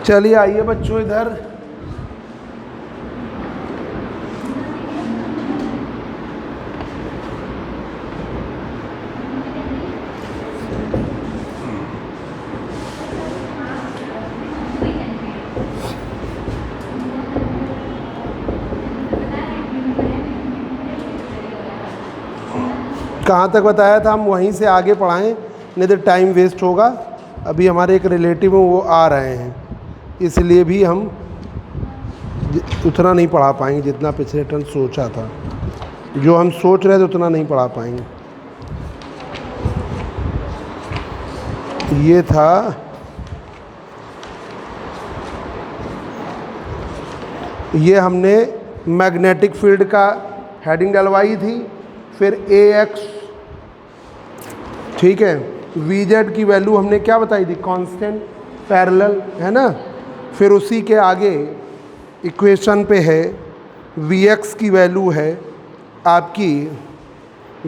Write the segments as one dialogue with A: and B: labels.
A: चलिए आइए बच्चों इधर। कहाँ तक बताया था, हम वहीं से आगे पढ़ाएं, नहीं तो टाइम वेस्ट होगा। अभी हमारे एक रिलेटिव हैं, वो आ रहे हैं, इसलिए भी हम उतना नहीं पढ़ा पाएंगे जितना पिछले टर्म सोचा था। जो हम सोच रहे थे उतना नहीं पढ़ा पाएंगे। ये था, ये हमने मैग्नेटिक फील्ड का हेडिंग डलवाई थी। फिर AX, ठीक है, VZ की वैल्यू हमने क्या बताई थी, कांस्टेंट पैरेलल, है ना। फिर उसी के आगे इक्वेशन पे है VX की वैल्यू है आपकी,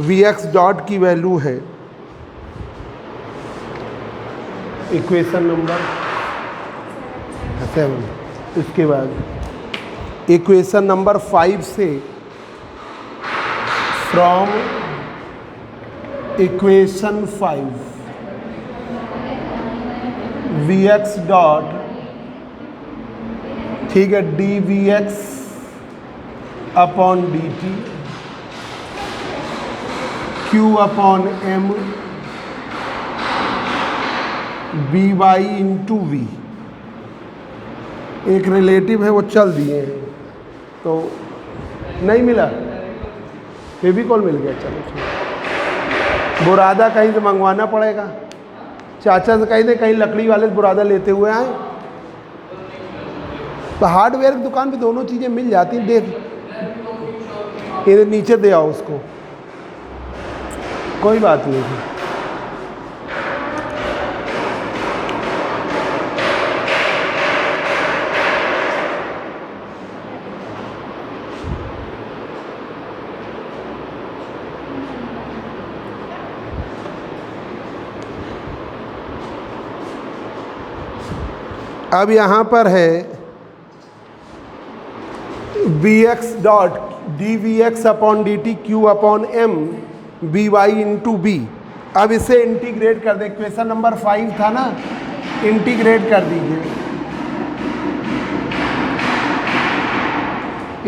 A: VX डॉट की वैल्यू है इक्वेशन नंबर 7। इसके बाद इक्वेशन नंबर 5 से, फ्रॉम इक्वेशन 5 VX डॉट, ठीक है, dVX upon dt Q upon M by into V। एक रिलेटिव है वो चल दिए हैं तो नहीं मिला, फेविकॉल मिल गया, चलो ठीक। बुरादा कहीं से मंगवाना पड़ेगा, चाचा से कहीं दे, कहीं लकड़ी वाले से बुरादा लेते हुए आए। तो हार्डवेयर की दुकान पे दोनों चीज़ें मिल जाती हैं। देख इधर नीचे दे आओ उसको, कोई बात नहीं है। अब यहाँ पर है VX dot dVX upon dt Q upon M by into B। अब इसे इंटीग्रेट कर दे, इक्वेशन नंबर 5 था ना, इंटीग्रेट कर दीजिए।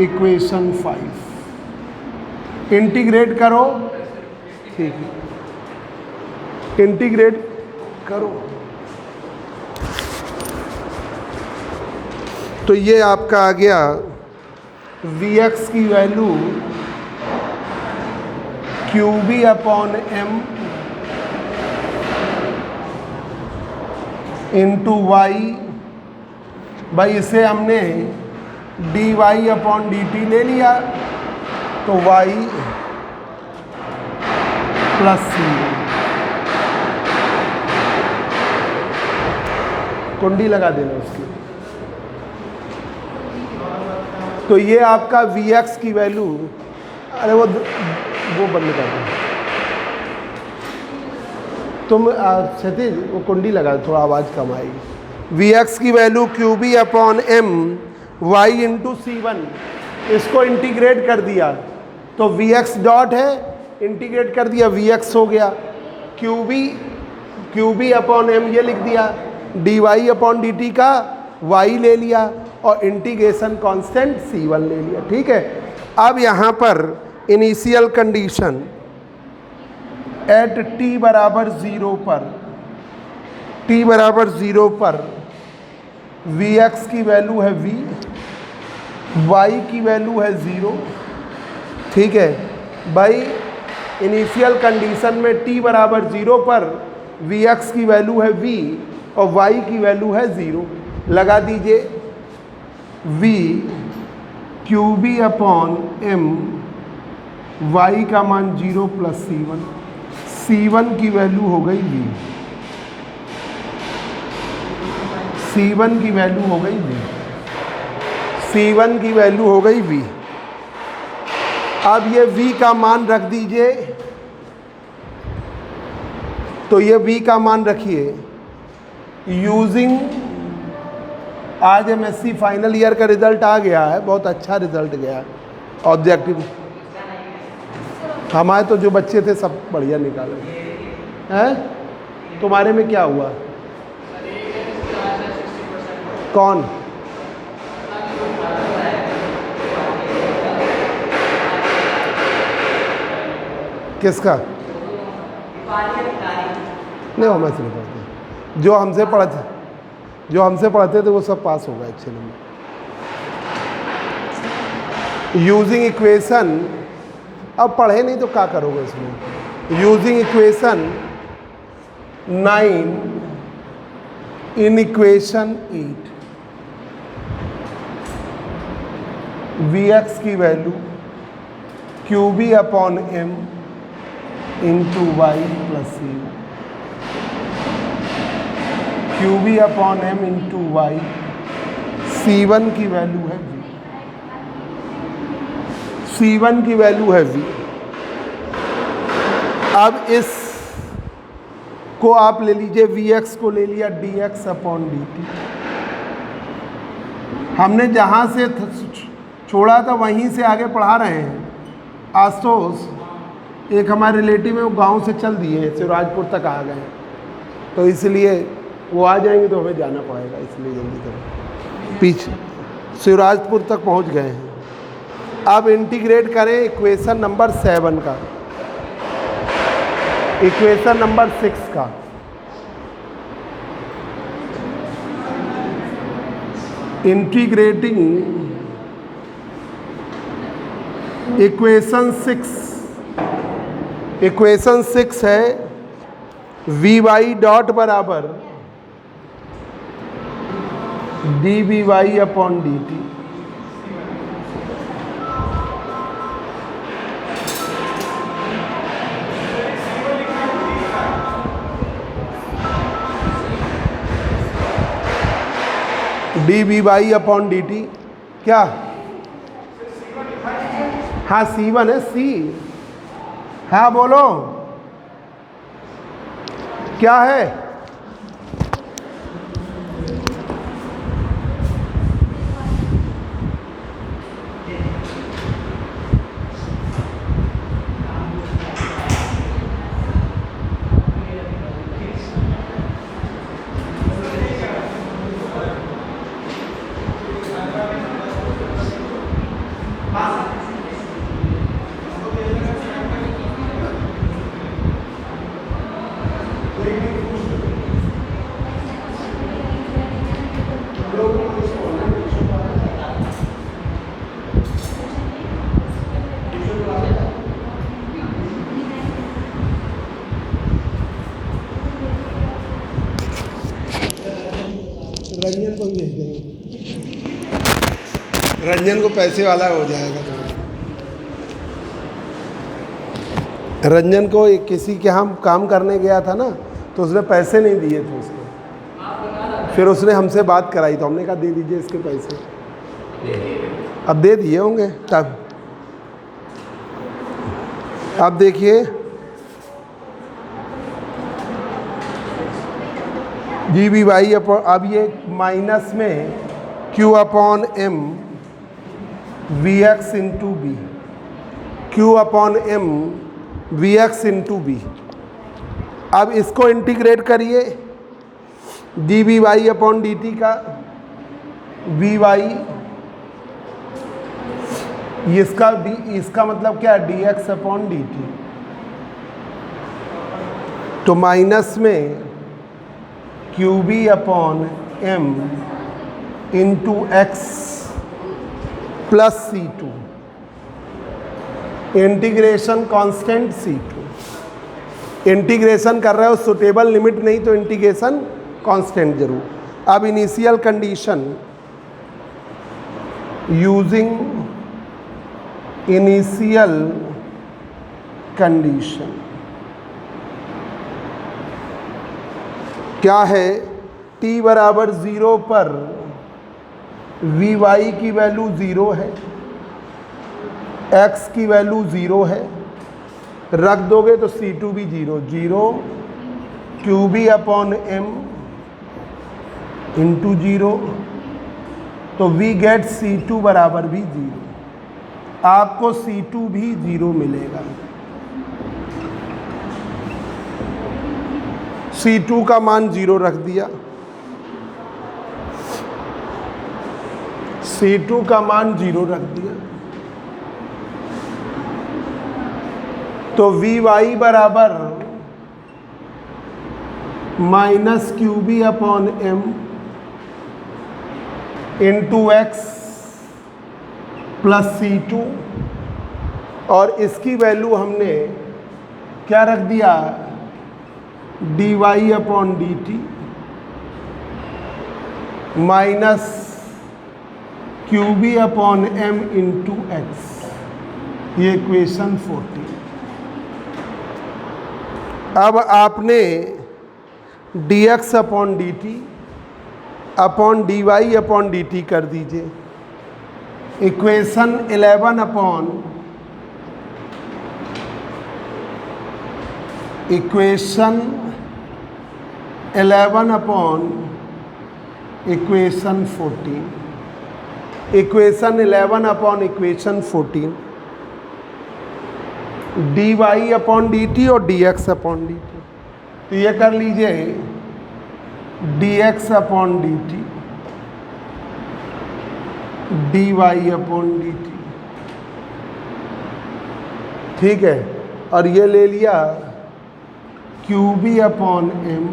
A: इक्वेशन 5 इंटीग्रेट करो, ठीक है, इंटीग्रेट करो। तो ये आपका आ गया VX की value QB upon M into Y, भाई इसे हमने dy अपॉन dt ले लिया, तो y प्लस c, कुंडी लगा देना उसकी। तो ये आपका VX की वैल्यू, अरे वो बंद कर दो तुम, क्षतिज वो कुंडी लगा, थोड़ा आवाज़ कम आएगी। VX की value QB upon M y into C1, इसको इंटीग्रेट कर दिया तो VX डॉट है, इंटीग्रेट कर दिया VX हो गया, QB अपॉन M ये लिख दिया, dy अपॉन dt का y ले लिया और इंटीग्रेशन कांस्टेंट C1 ले लिया, ठीक है। अब यहाँ पर इनिशियल कंडीशन एट t बराबर 0 पर, t बराबर 0 पर VX की वैल्यू है V, y की वैल्यू है 0, ठीक है। भाई इनिशियल कंडीशन में t बराबर 0 पर VX की वैल्यू है V और y की वैल्यू है 0, लगा दीजिए V QB upon M, y का मान 0 प्लस C1 की वैल्यू हो गई V, C1 की वैल्यू हो गई V, C1 की वैल्यू हो गई V। अब ये V का मान रख दीजिए तो ये v का मान रखिए। यूजिंग, आज MSc फाइनल ईयर का रिजल्ट आ गया है, बहुत अच्छा रिजल्ट गया है। ऑब्जेक्टिव हमारे तो जो बच्चे थे सब बढ़िया निकाले हैं। तुम्हारे में क्या हुआ? कौन? किसका? नहीं, हम ऐसे नहीं पढ़ते। जो हमसे पढ़ते थे वो सब पास हो गए अच्छे नंबर। यूजिंग इक्वेशन, अब पढ़े नहीं तो क्या करोगे इसमें। Using equation 9 in equation 8, Vx की value QB upon M into Y plus C, QB upon M into Y, C1 की वैल्यू है V, C1 की वैल्यू है V। अब इस को आप ले लीजिए, Vx को ले लिया dx अपॉन dt। हमने जहाँ से छोड़ा था वहीं से आगे पढ़ा रहे हैं। आशुतोष, एक हमारे रिलेटिव है, वो गांव से चल दिए, शिवराजपुर तक आ गए, तो इसलिए वो आ जाएंगे तो हमें जाना पड़ेगा, इसलिए जल्दी करें। पीछे शिवराजपुर तक पहुंच गए हैं। अब इंटीग्रेट करें इक्वेशन नंबर 7 का, इक्वेशन नंबर 6 का। इंटीग्रेटिंग इक्वेशन 6, इक्वेशन 6 है Vy डॉट बराबर dVy upon dt। dVy upon dt क्या? हाँ C1 है, C। हाँ बोलो क्या है? रंजन को भी भेज देंगे, रंजन को पैसे वाला हो जाएगा। रंजन को एक किसी के यहाँ काम करने गया था ना, तो उसने पैसे नहीं दिए थे उसको, फिर उसने हमसे बात कराई तो हमने कहा दे दीजिए इसके पैसे, अब दे दिए होंगे तब। अब देखिए dVy अपॉन, अब ये माइनस में Q upon M Vx into B, Q upon M Vx into B. अब इसको इंटीग्रेट करिए dVy अपॉन dt का, Vy इसका मतलब क्या है, dx अपॉन dt। तो माइनस में QB upon M into X plus C2, integration constant C2। Integration कर रहे हो, सुटेबल लिमिट नहीं तो इंटीग्रेशन कांस्टेंट जरूर। अब initial condition, using initial condition क्या है? t बराबर 0 पर Vy की वैल्यू 0 है, x की वैल्यू 0 है, रख दोगे तो C2 भी 0, 0 Q B upon M into 0, तो वी गेट C2 बराबर भी 0। आपको C2 भी 0 मिलेगा। C2 का मान 0 रख दिया, C2 का मान 0 रख दिया, तो Vy बराबर minus Q B upon M into X plus C2, और इसकी वैल्यू हमने क्या रख दिया, dy upon dt minus Q B upon M into X, ये इक्वेशन 14। अब आपने dx upon dt upon dy upon dt कर दीजिए। Equation 11 upon equation 11 upon equation 14, equation 11 upon equation 14, dy upon dt और dx अपॉन dt। तो ये कर लीजिए dx upon dt dy upon dt, ठीक है। और ये ले लिया Q B upon M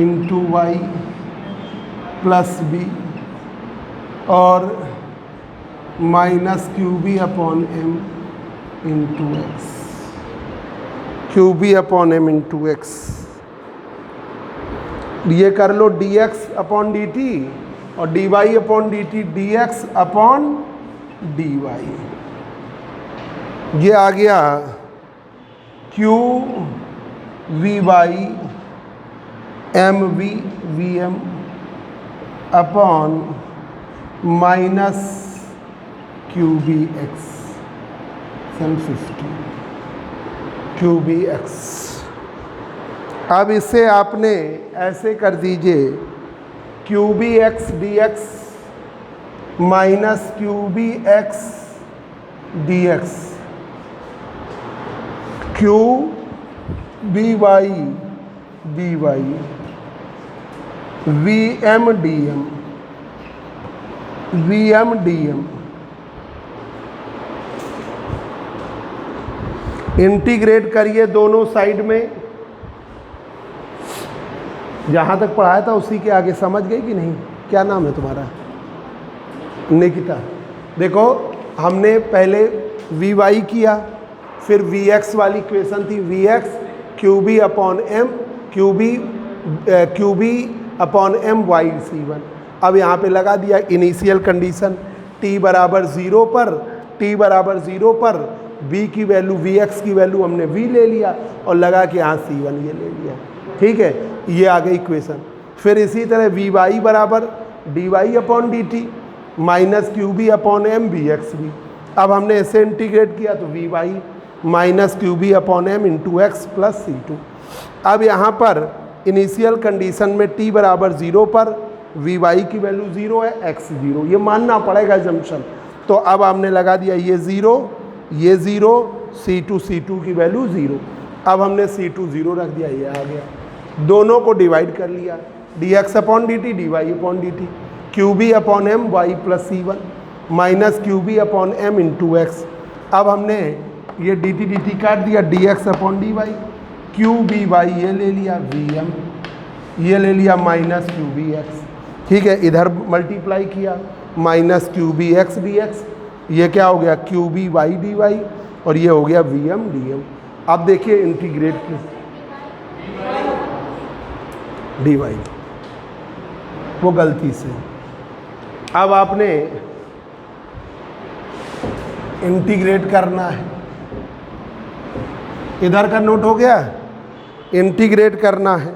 A: into Y plus B और minus Q B upon M into X, Q B upon M into X. ये कर लो dx अपॉन dt और dy upon dt dx upon dy। ये आ गया Q V Y M V V M upon minus Q B X 50 Q B X. अब इसे आपने ऐसे कर दीजिए Q B X D X minus Q B X D X, Q B Y D Y V M D M, V M D M. Integrate करिए दोनों side में। जहाँ तक पढ़ाया था उसी के आगे समझ गए कि नहीं? क्या नाम है तुम्हारा? निकिता। देखो हमने पहले वी वाई किया, फिर वी एक्स वाली इक्वेशन थी V X Q B upon M Q B upon M Y C one. अब यहाँ पे लगा दिया इनिशियल कंडीशन t बराबर 0 पर, t बराबर 0 पर v की वैल्यू वी एक्स की वैल्यू हमने v ले लिया और लगा कि यहाँ c1 ये ले लिया, ठीक है। ये आ गई इक्वेशन। फिर इसी तरह वी वाई बराबर D Y upon D T minus Q B upon M V X B. अब हमने इसे इंटीग्रेट किया तो V Y minus Q B upon M into X plus C two. अब यहाँ पर इनिशियल कंडीशन में t बराबर 0 पर वी वाई की वैल्यू 0 है, x 0, ये मानना पड़ेगा जंक्शन। तो अब हमने लगा दिया ये 0 ये 0, C2 की वैल्यू 0। अब हमने C2 0 रख दिया, ये आ गया। दोनों को डिवाइड कर लिया, dx upon D T D Y upon D T, Q B upon M Y plus C one minus Q B upon M into X. अब हमने ये डी टी काट दिया, dx upon D Y, Q B Y ये ले लिया, V M ये ले लिया माइनस क्यू बी एक्स, ठीक है। इधर मल्टीप्लाई किया minus Q B X D X, ये क्या हो गया Q B Y D Y और ये हो गया वी एम डी एम। अब देखिए इंटीग्रेट की डी वाई, वो गलती से। अब आपने इंटीग्रेट करना है, इधर का नोट हो गया, इंटीग्रेट करना है।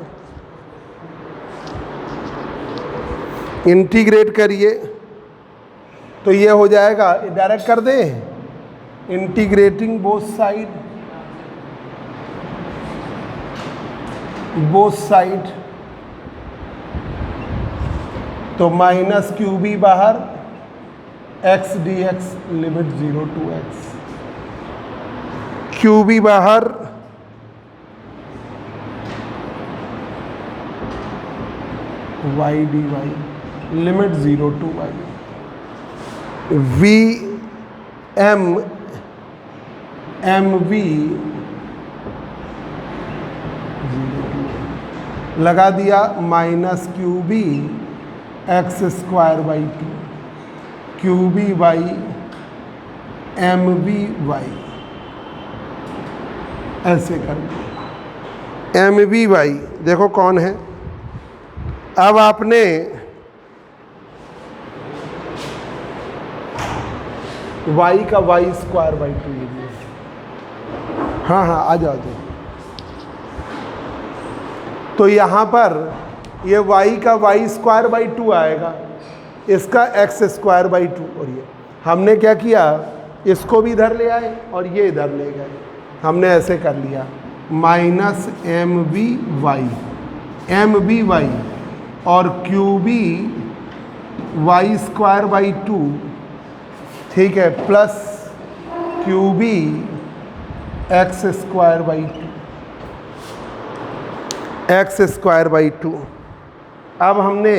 A: इंटीग्रेट करिए तो ये हो जाएगा, डायरेक्ट कर दे, integrating both side both side, तो माइनस क्यू बी बाहर, X D X limit 0 to X, Q B बाहर, Y D Y limit 0 to Y, V M M V लगा दिया minus Q B X square by 2, Q B by M B Y, ऐसे कर दिया। M B Y देखो कौन है। अब आपने y का वाई स्क्वायर बाई 2 ये दिया। हाँ हाँ आ जाओ। तो यहाँ पर ये y का वाई स्क्वायर बाई 2 आएगा, इसका एक्स स्क्वायर बाई 2, और ये हमने क्या किया, इसको भी इधर ले आए और ये इधर ले गए। हमने ऐसे कर लिया माइनस एम बी वाई और Q B Y square by 2, ठीक है, plus Q B X square by 2, X square by 2। अब हमने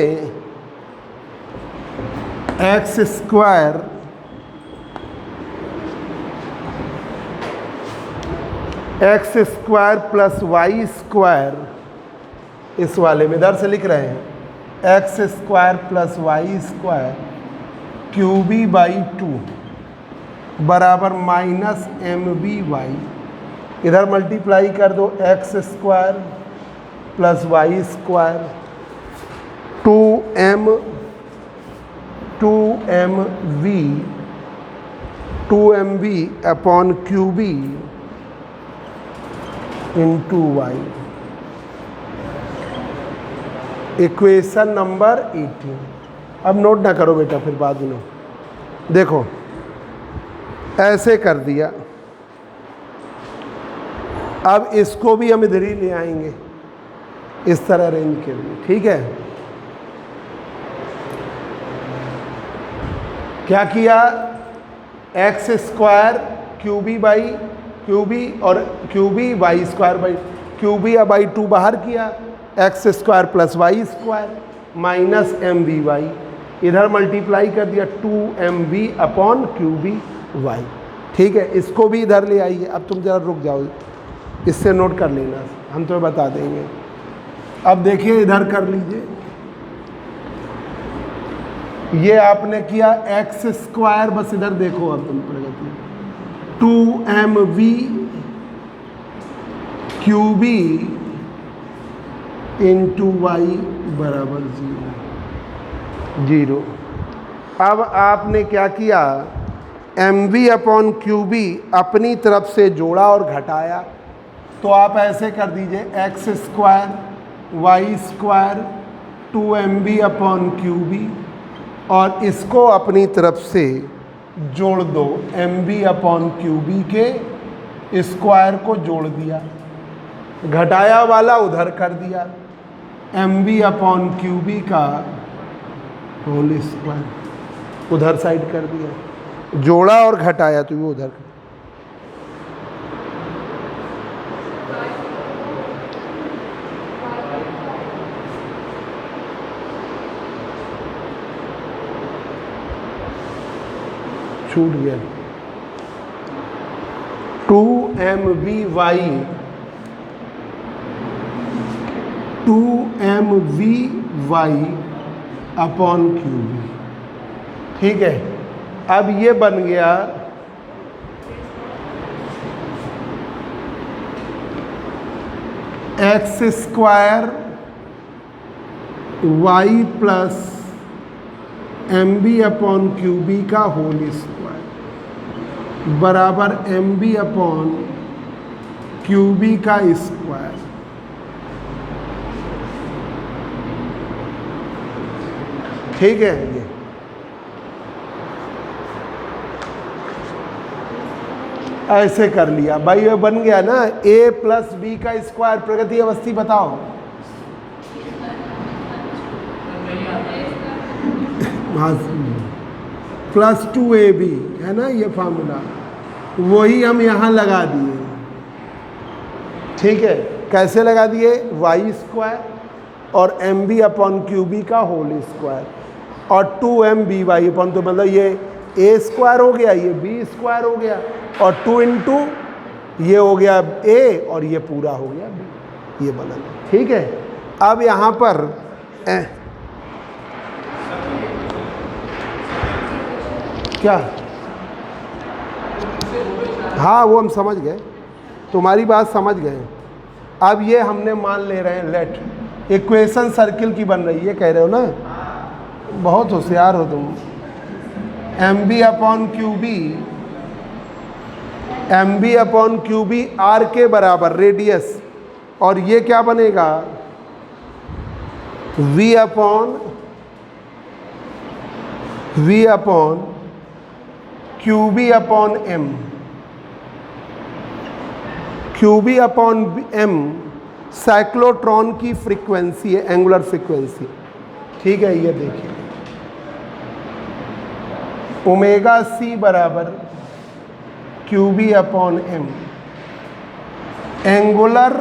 A: X square plus Y square, इस वाले में इधर से लिख रहे हैं, X square plus Y square Q B by 2 बराबर माइनस एम बी वाई, इधर मल्टीप्लाई कर दो, X square plus Y square 2m V upon Q B into Y. Equation number 18। अब नोट ना करो बेटा, फिर बाद में देखो ऐसे कर दिया। अब इसको भी हम इधर ही ले आएंगे इस तरह रेंज के लिए, ठीक है। क्या किया, एक्स स्क्वायर क्यू बी और Q B Y square by, Q B by 2 बाहर किया, X square plus Y square minus M V Y, इधर मल्टीप्लाई कर दिया 2m V upon Q B Y, ठीक है। इसको भी इधर ले आइए। अब तुम जरा रुक जाओ, इससे नोट कर लेना, हम तुम्हें बता देंगे। अब देखिए इधर कर लीजिए, ये आपने किया एक्स स्क्वायर, बस इधर देखो अब तुम Pragati, 2m V Q B into Y बराबर 0। अब आपने क्या किया, M V upon Q B अपनी तरफ से जोड़ा और घटाया, तो आप ऐसे कर दीजिए, X square Y square 2m B upon Q B, और इसको अपनी तरफ से जोड़ दो, M B upon Q B के स्क्वायर को जोड़ दिया, घटाया वाला उधर कर दिया, M B upon Q B का होल स्क्वायर उधर साइड कर दिया, जोड़ा और घटाया तो वो उधर। छूट गया, 2m V Y upon Q B, ठीक है। अब ये बन गया X square Y plus M B upon Q B का होल स्क्वायर बराबर M B upon Q B का स्क्वायर, ठीक है। ये ऐसे कर लिया भाई, ये बन गया ना a प्लस बी का स्क्वायर। प्रगति अवस्थी बताओ। हाँ, प्लस 2ab है ना ये फार्मूला, वही हम यहाँ लगा दिए। ठीक है, कैसे लगा दिए? वाई स्क्वायर और M B upon Q B का होल स्क्वायर और 2m बी वाई अपॉन, तो मतलब ये a स्क्वायर हो गया, ये b स्क्वायर हो गया, और 2 इंटू ये हो गया a और ये पूरा हो गया b, ये बना। ठीक है, अब यहाँ पर क्या, हाँ वो हम समझ गए, तुम्हारी बात समझ गए। अब ये हमने मान ले रहे हैं लेट इक्वेशन सर्किल की बन रही है, कह रहे हो ना, बहुत होशियार हो तुम। M B upon Q B, M B upon Q B R के बराबर रेडियस, और ये क्या बनेगा? V upon Q B upon M. Q B upon M cyclotron की फ्रीक्वेंसी है, एंगुलर फ्रीक्वेंसी। ठीक है, ये देखिए ओमेगा सी बराबर Q B upon M, angular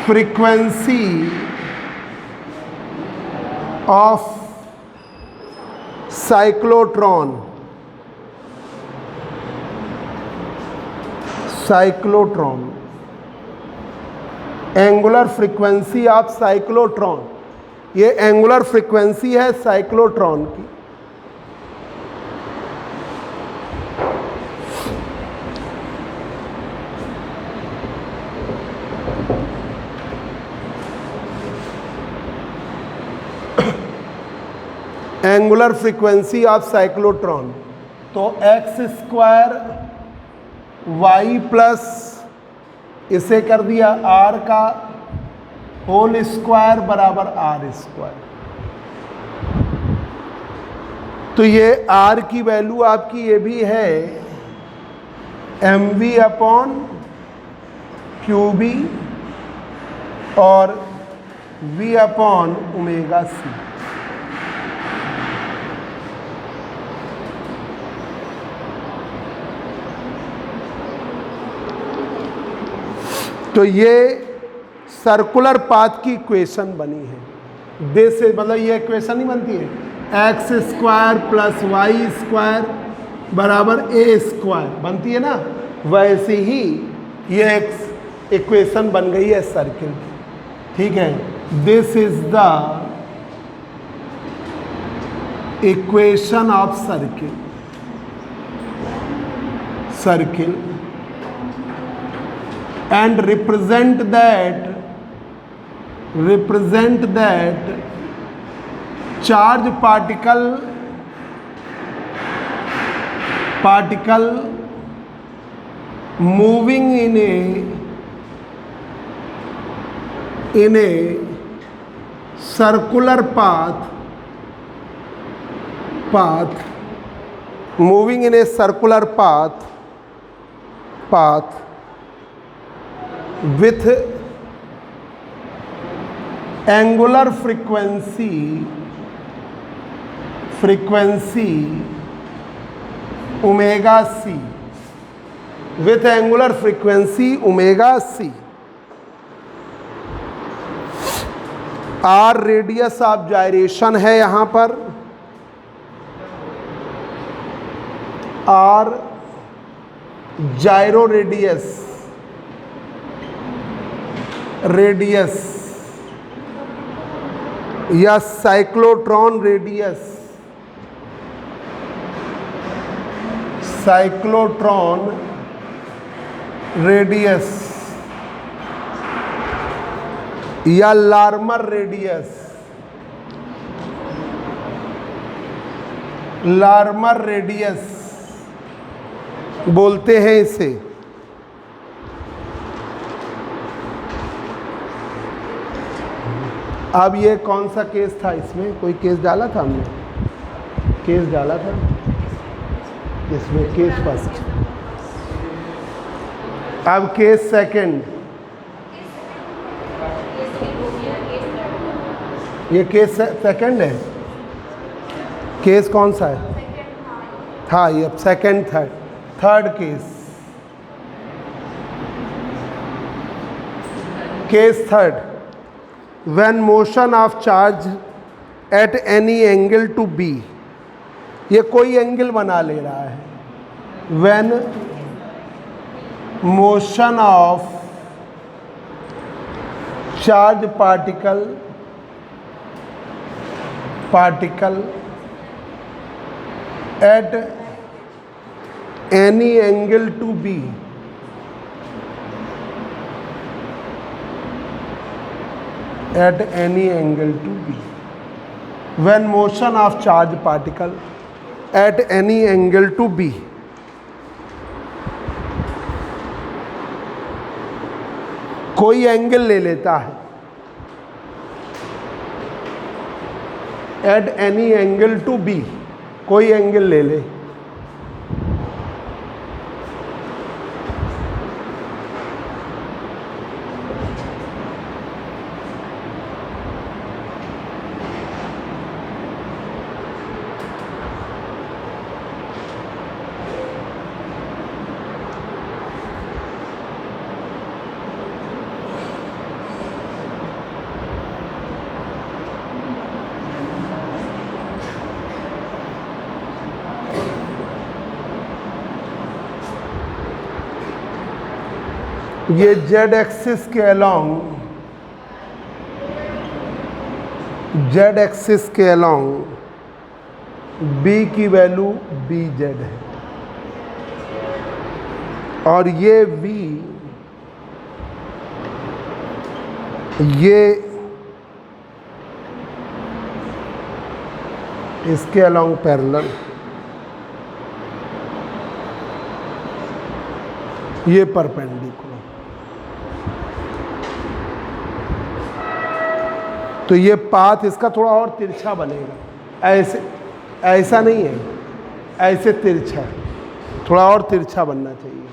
A: frequency of cyclotron, angular frequency of cyclotron, ये एंगुलर फ्रीक्वेंसी है साइक्लोट्रॉन की। एंगुलर फ्रीक्वेंसी ऑफ साइक्लोट्रॉन, तो एक्स स्क्वायर वाई प्लस इसे कर दिया आर का होल स्क्वायर बराबर आर स्क्वायर। तो ये आर की वैल्यू आपकी ये भी है M V upon Q B और वी अपॉन ओमेगा सी। तो ये सर्कुलर पाथ की इक्वेशन बनी है। दिस से मतलब ये इक्वेशन नहीं बनती है, X square plus Y square बराबर ए स्क्वायर बनती है ना, वैसे ही ये एक इक्वेशन बन गई है सर्किल की। ठीक है, this is the equation of circle and represent that charge particle moving in a circular path moving in a circular path with angular frequency omega c, with angular frequency omega c। r radius of gyration है यहाँ पर, r जायरो radius या cyclotron radius या Larmor radius बोलते हैं इसे। अब ये कौन सा केस था, इसमें कोई केस डाला था हमने, केस डाला था इसमें केस फर्स्ट। अब केस सेकंड, ये केस सेकंड है। केस कौन सा है? हाँ, ये second third case. Case third, when motion of charge at any angle to B, ये कोई एंगल बना ले रहा है। When motion of charge particle at any angle to be, at any angle to be, when motion of charge particle at any angle to be, कोई angle ले लेता है at any angle to B, कोई angle ले ले, ये Z axis के along, Z axis के अलोंग बी की वैल्यू बी जेड है, और ये वी, ये इसके अलोंग पैरेलल, ये परपेंडिकुलर। तो ये पाथ इसका थोड़ा और तिरछा बनेगा, ऐसे ऐसा नहीं है, ऐसे तिरछा, थोड़ा और तिरछा बनना चाहिए।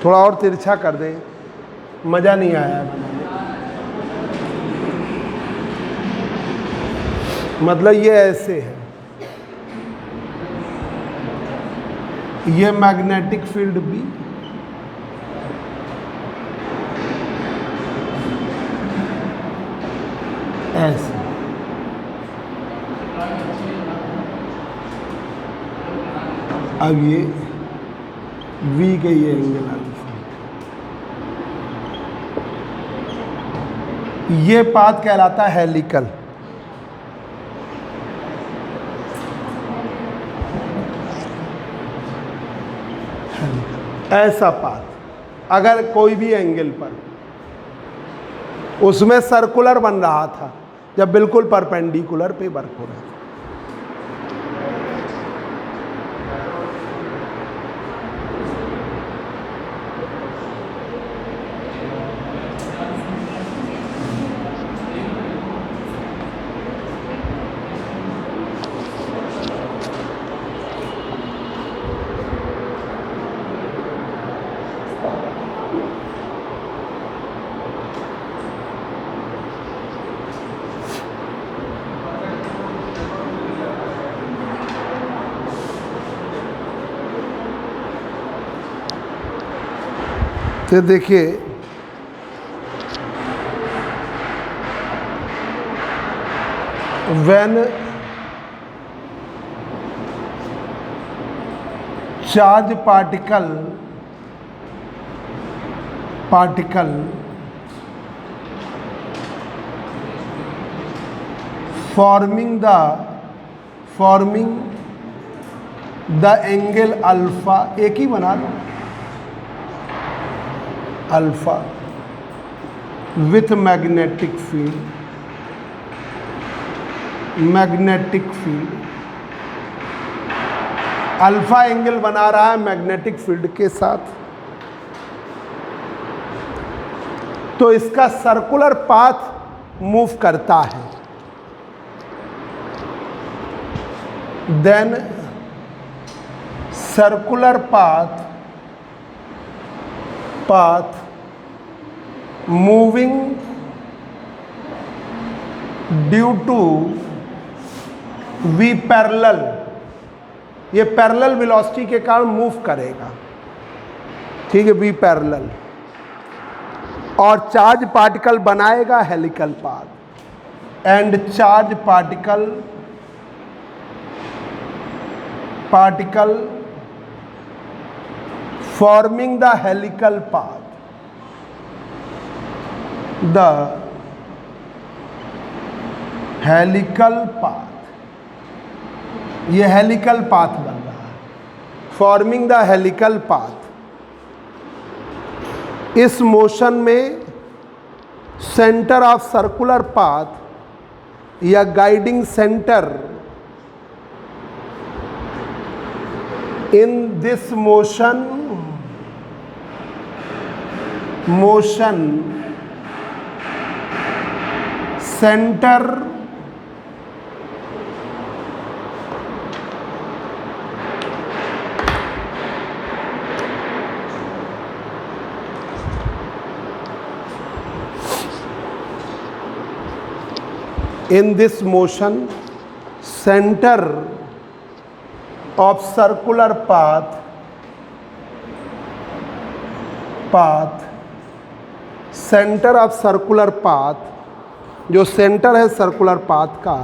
A: थोड़ा और तिरछा कर दें, मज़ा नहीं आया बनाने। मतलब ये ऐसे है, ये मैग्नेटिक फील्ड भी, ऐसे। अब ये V के ये एंगल अल्फा, ये पाथ कहलाता है हेलिकल। ऐसा पाथ अगर कोई भी एंगल पर, उसमें सर्कुलर बन रहा था जब बिल्कुल परपेंडिकुलर पे वर्क हो रहा था। तो देखिए, when charge particle forming the angle alpha, एक ही बना दो, alpha with magnetic field, alpha angle बना रहा है मैग्नेटिक फील्ड के साथ, तो इसका सर्कुलर पाथ मूव करता है। Then circular path moving due to v parallel, ये पैरेलल वेलोसिटी के कारण मूव करेगा, ठीक है, v पैरेलल, और चार्ज पार्टिकल बनाएगा helical path, and charge particle forming the helical path, ये हेलिकल पाथ बन रहा है, फॉर्मिंग द हेलिकल पाथ। इस मोशन में सेंटर ऑफ सर्कुलर पाथ या guiding centre in this motion centre in this motion center of circular path centre of circular path, जो centre है circular path का,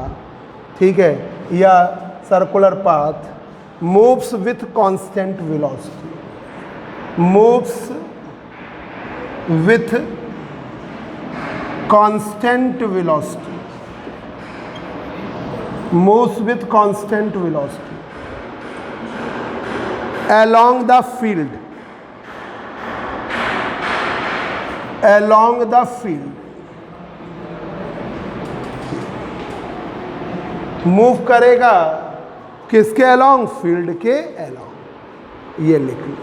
A: ठीक है, या circular path moves with constant velocity, moves with constant velocity, moves with constant velocity along the field, move करेगा किसके along, field के along, ये लिख लो।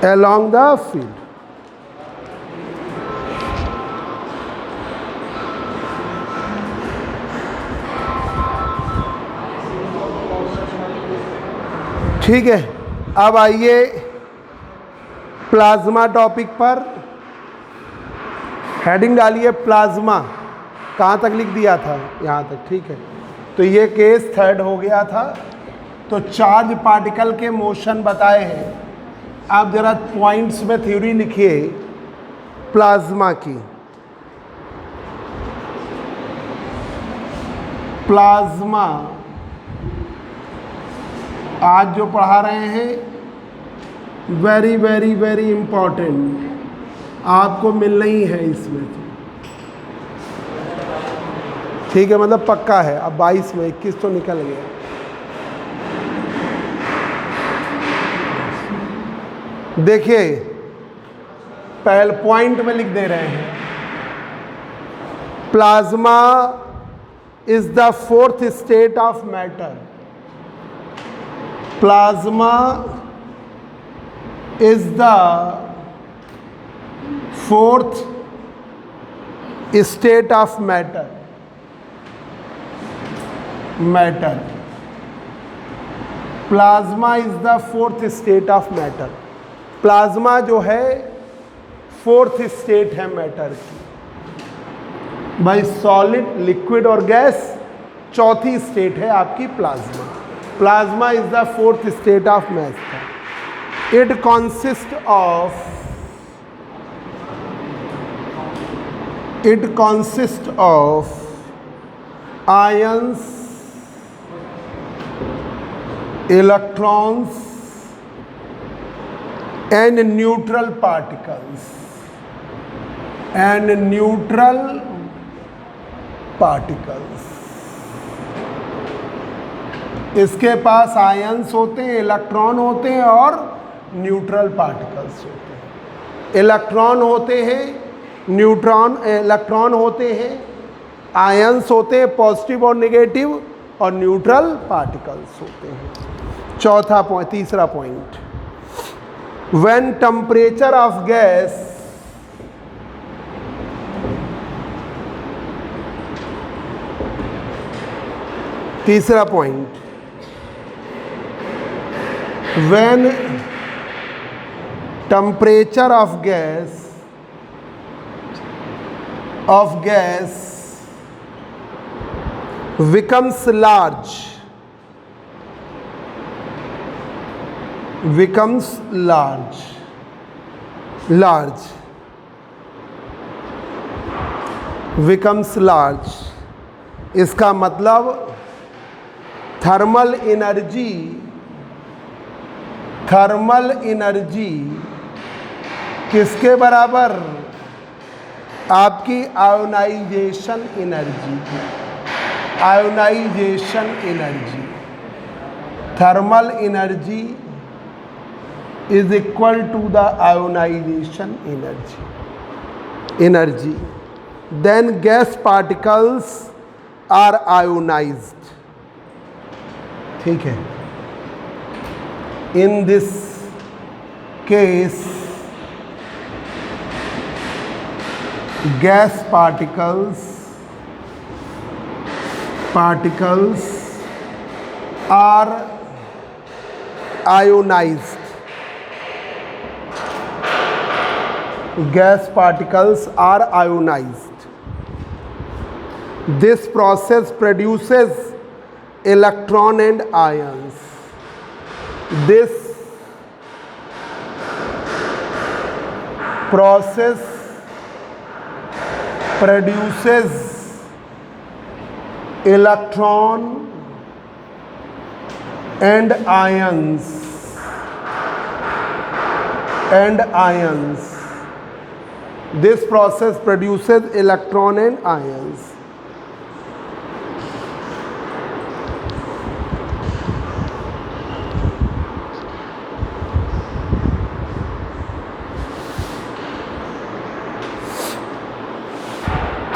A: along the field, ठीक है। अब आइए प्लाज्मा टॉपिक पर, हेडिंग डालिए प्लाज्मा, कहाँ तक लिख दिया था, यहाँ तक, ठीक है। तो ये केस थर्ड हो गया था, तो चार्ज पार्टिकल के मोशन बताए हैं। आप जरा पॉइंट्स में थ्योरी लिखिए प्लाज्मा की। प्लाज्मा आज जो पढ़ा रहे हैं वेरी वेरी वेरी इंपॉर्टेंट, आपको मिलना ही है इसमें, ठीक है, मतलब पक्का है। अब 22 में 21 तो निकल गया। देखिए पहले पॉइंट में लिख दे रहे हैं, plasma is the fourth state of matter. Plasma is the fourth state of matter. Plasma is the fourth state of matter. Plasma जो है फोर्थ स्टेट है मैटर की। भाई सॉलिड, लिक्विड और गैस चौथी स्टेट है आपकी plasma. Plasma is the fourth state of matter. It consist of It consists of ions, electrons and neutral particles. इसके पास आयंस होते हैं, इलेक्ट्रॉन होते हैं और न्यूट्रल पार्टिकल्स होते हैं। इलेक्ट्रॉन होते हैं, इलेक्ट्रॉन होते हैं, आयंस होते हैं पॉजिटिव और नेगेटिव, और न्यूट्रल पार्टिकल्स होते हैं। तीसरा point, when temperature of gas तीसरा point, when temperature of gas becomes large इसका मतलब थर्मल एनर्जी किसके बराबर? आपकी ionisation energy. Thermal energy is equal to the ionisation energy. Then gas particles are ionised. ठीक है, in this case gas particles are ionized. This process produces electron and ions. This process produces electron and ions. This process produces electron and ions.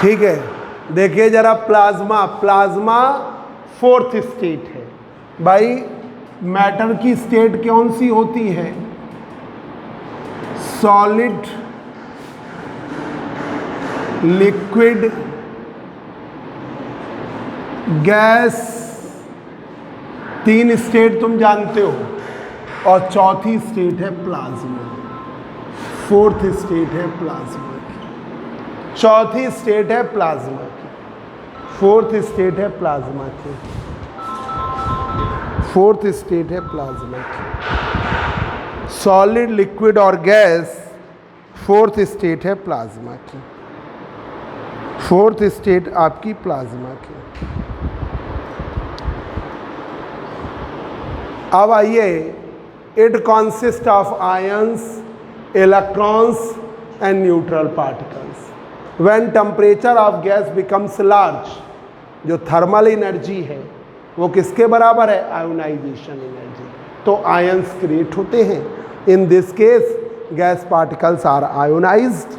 A: ठीक है, देखिए जरा plasma fourth state है। भाई matter की state कौन सी होती है? सॉलिड, लिक्विड, गैस, 3 स्टेट तुम जानते हो, और चौथी स्टेट है प्लाज्मा। फोर्थ स्टेट है प्लाज्मा की, चौथी स्टेट है प्लाज्मा की, फोर्थ स्टेट है प्लाज्मा की, फोर्थ स्टेट है प्लाज्मा की। सॉलिड, लिक्विड और गैस फोर्थ स्टेट है प्लाज्मा की, फोर्थ स्टेट आपकी प्लाज्मा की। अब आइए, it consist of ions, electrons and neutral particles. When temperature of gas becomes large, जो थर्मल एनर्जी है वो किसके बराबर है? Ionisation energy. तो आयंस क्रिएट होते हैं। इन this case gas particles are ionised.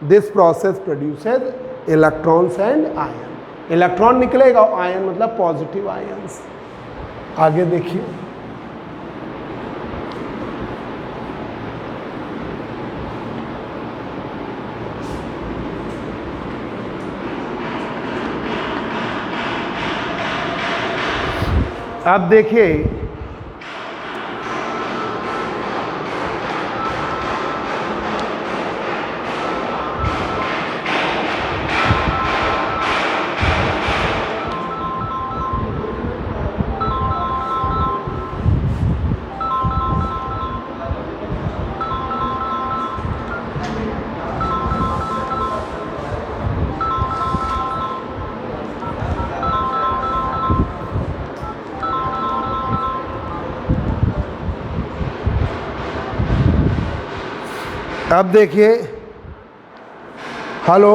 A: This process produces electrons and ion. Electron निकलेगा, आयन मतलब पॉजिटिव आयंस। आगे देखिए, अब देखिए अब देखिए, हेलो,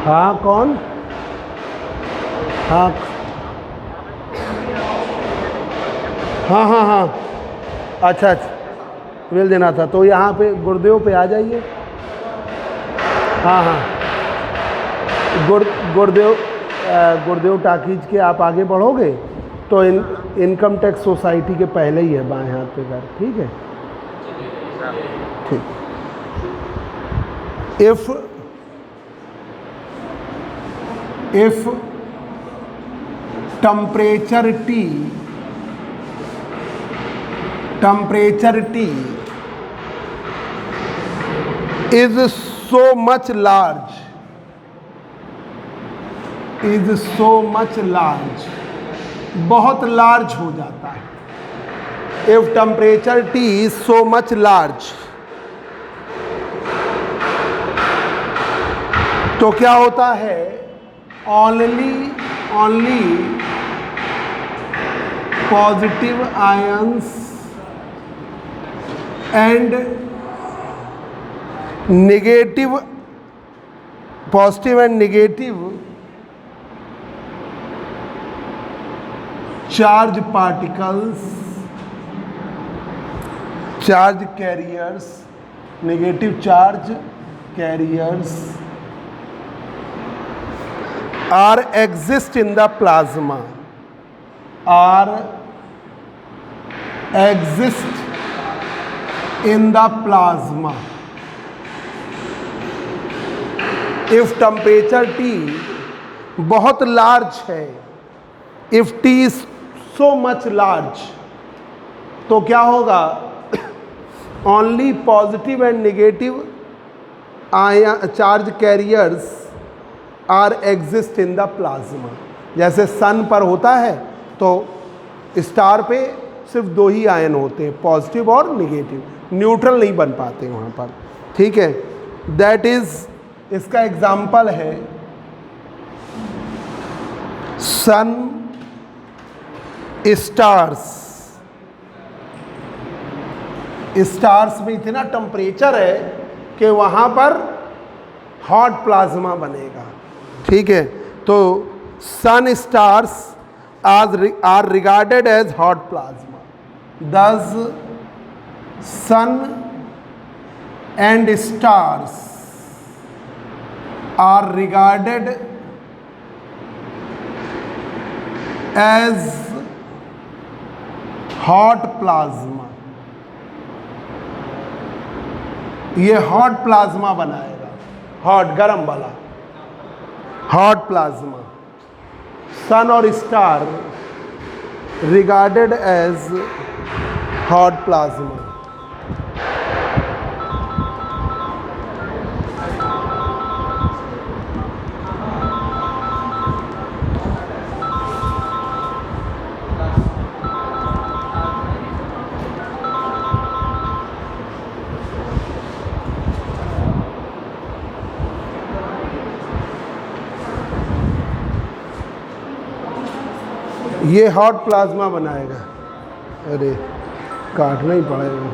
A: हाँ कौन, हाँ हाँ हाँ हाँ, अच्छा अच्छा, बिल देना था तो यहाँ पे गुरुदेव पे आ जाइए। हाँ हाँ, गुरुदेव टाकीज के आप आगे बढ़ोगे तो इनकम टैक्स सोसाइटी के पहले ही है, बाएं हाथ पे घर, ठीक है। ठीक, if temperature T is so much large, बहुत लार्ज हो जाता है। if temperature T is so much large, तो क्या होता है, only positive ions and positive and negative charge particles, charge carriers, negative charge carriers are exist in the plasma, if temperature T बहुत large है, if T is so much large, तो क्या होगा, only positive and negative charge carriers are exist in the plasma. जैसे sun पर होता है तो स्टार पे सिर्फ दो ही आयन होते हैं, पॉजिटिव और निगेटिव, न्यूट्रल नहीं बन पाते वहाँ पर, ठीक है। दैट इज, इसका एग्जाम्पल है सन, स्टार्स में इतना टेम्परेचर है कि वहाँ पर हॉट प्लाज्मा बनेगा, ठीक है। तो sun stars are regarded as hot plasma, thus sun and stars are regarded as hot plasma. ये हॉट प्लाज्मा बनाएगा, हॉट गरम वाला हॉट प्लाज्मा। सन और star regarded as hot plasma. ये हॉट प्लाज्मा बनाएगा। अरे काटना ही पड़ेगा।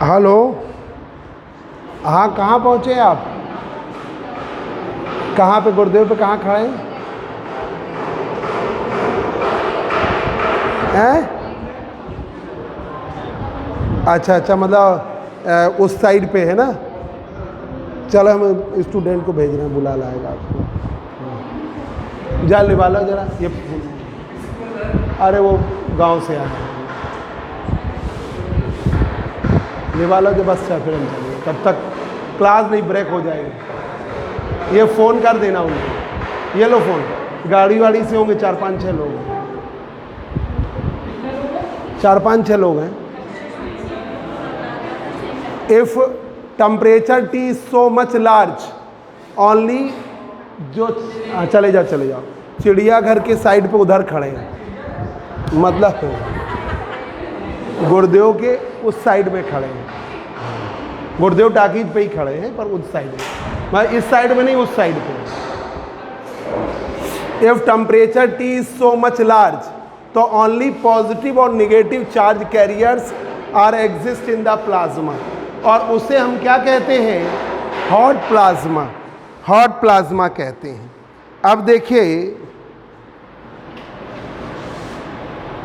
A: हेलो, हाँ कहाँ पहुँचे आप? कहाँ पे, गुरुदेव पे कहाँ खड़े हैं? अच्छा अच्छा, मतलब उस साइड पे है ना। चलो हम स्टूडेंट को भेज रहे हैं, बुला लाएगा आपको। जा लिवा लो जरा ये, अरे वो गांव से आया, लिवा लो जो बस फिर हम चलेंगे, तब तक क्लास नहीं ब्रेक हो जाएगी। ये फ़ोन कर देना उनको, ये लो फ़ोन, गाड़ी वाड़ी से होंगे 4-5-6 लोग, 4-5-6 लोग हैं। If temperature T is so much large only, जो चले जाओ, चिड़ियाघर के साइड पे उधर खड़े हैं, मतलब गुरुदेव के उस साइड में खड़े हैं, गुरुदेव टाकीज पे ही खड़े हैं पर उस साइड में, मैं इस साइड में नहीं उस साइड पे। If temperature T is so much large तो ओनली पॉजिटिव और negative charge carriers are exist in the plasma, और उसे हम क्या कहते हैं, हॉट प्लाज्मा, हॉट प्लाज्मा कहते हैं। अब देखिए,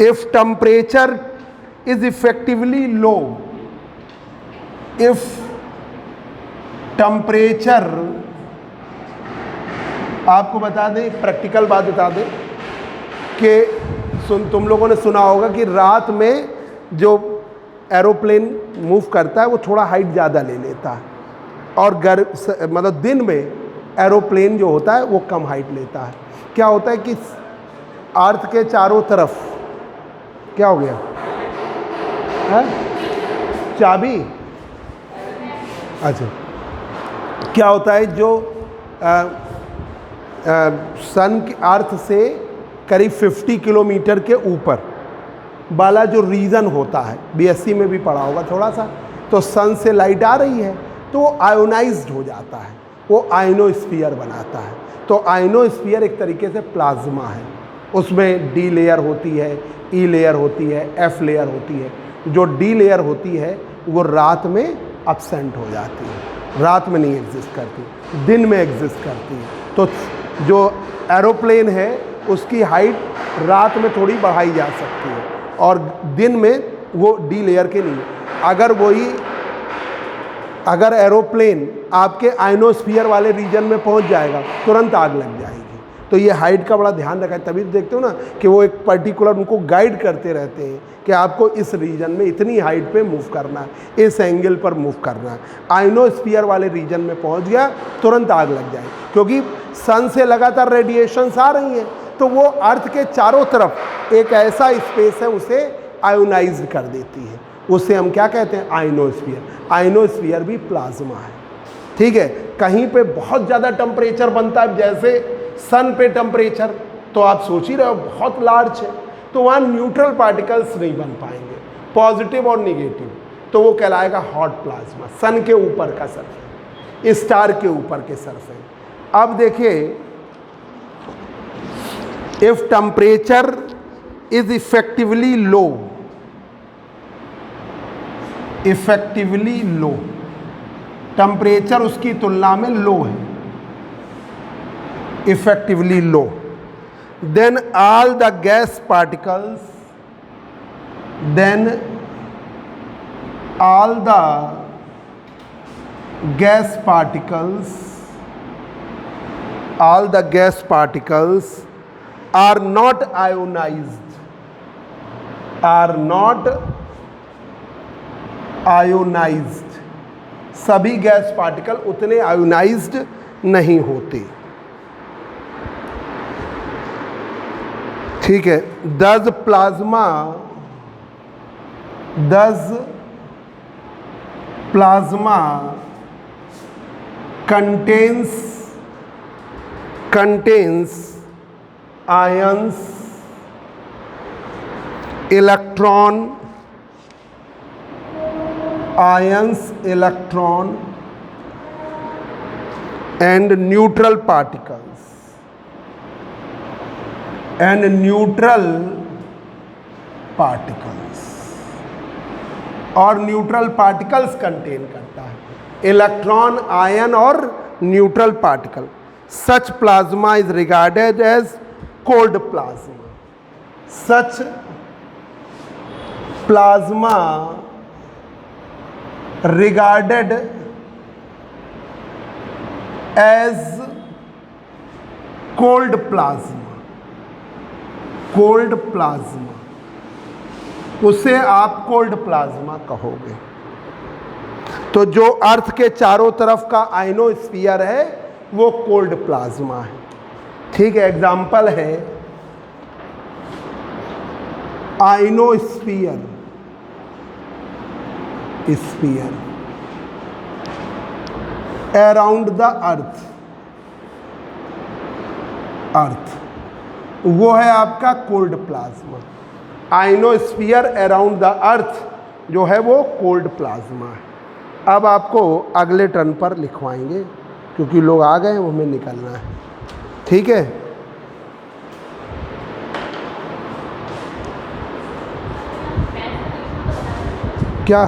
A: if temperature is effectively low, if temperature, आपको बता दें, प्रैक्टिकल बात बता दें कि तुम लोगों ने सुना होगा कि रात में जो एरोप्लेन मूव करता है वो थोड़ा हाइट ज़्यादा ले लेता है, और मतलब दिन में एरोप्लेन जो होता है वो कम हाइट लेता है। क्या होता है कि अर्थ के चारों तरफ क्या हो गया है, चाबी, अच्छा, क्या होता है जो सन के अर्थ से करीब 50 किलोमीटर के ऊपर वाला जो रीजन होता है, बीएससी में भी पढ़ा होगा थोड़ा सा, तो सन से लाइट आ रही है तो वो आयोनाइज्ड हो जाता है, वो आयनोस्फीयर बनाता है। तो आयनोस्फीयर एक तरीके से प्लाज्मा है, उसमें डी लेयर होती है, ई लेयर होती है, एफ लेयर होती है। जो डी लेयर होती है वो रात में एब्सेंट हो जाती है, रात में नहीं एग्जिस्ट करती, दिन में एग्जिस्ट करती है। तो जो एरोप्लेन है उसकी हाइट रात में थोड़ी बढ़ाई जा सकती है और दिन में वो डी लेयर के नहीं। अगर एरोप्लेन आपके आयनोस्फीयर वाले रीजन में पहुंच जाएगा तुरंत आग लग जाएगी। तो ये हाइट का बड़ा ध्यान रखा है, तभी देखते हो ना कि वो एक पर्टिकुलर उनको गाइड करते रहते हैं कि आपको इस रीजन में इतनी हाइट पे मूव करना है, इस एंगल पर मूव करना है। आयनोस्फीयर वाले रीजन में पहुंच गया तुरंत आग लग जाएगी, क्योंकि सन से लगातार रेडिएशंस आ रही हैं, तो वो अर्थ के चारों तरफ एक ऐसा स्पेस है उसे आयोनाइज कर देती है। उसे हम क्या कहते हैं, आयनोस्फीयर। आयनोस्फीयर भी प्लाज्मा है, ठीक है। कहीं पे बहुत ज़्यादा टेम्परेचर बनता है, जैसे सन पे टेम्परेचर, तो आप सोच ही रहे हो बहुत लार्ज है, तो वहाँ न्यूट्रल पार्टिकल्स नहीं बन पाएंगे, पॉजिटिव और निगेटिव, तो वो कहलाएगा हॉट प्लाज्मा, सन के ऊपर का सरफेस, स्टार के ऊपर के सरफेस। अब देखिए, if temperature is effectively low, effectively low, temperature उसकी तुलना में लो है, effectively low, then all the gas particles, then all the gas particles, all the gas particles are not ionized, are not ionized, सभी gas particle उतने ionized नहीं होते, ठीक है। दस plasma contains ions, electron and neutral particles, और neutral particles contain करता है, इलेक्ट्रॉन, आयन और neutral particle. Such plasma is regarded as cold plasma, such plasma regarded as cold plasma, cold plasma, उसे आप कोल्ड प्लाज्मा कहोगे। तो जो अर्थ के चारों तरफ का आयनोस्फीयर है वो कोल्ड प्लाज्मा है। ठीक है, एग्जाम्पल है ionosphere, sphere around the earth, earth वो है आपका cold plasma. Ionosphere around the earth जो है वो कोल्ड प्लाज्मा है। अब आपको अगले टर्न पर लिखवाएंगे क्योंकि लोग आ गए, हमें निकलना है। ठीक है, क्या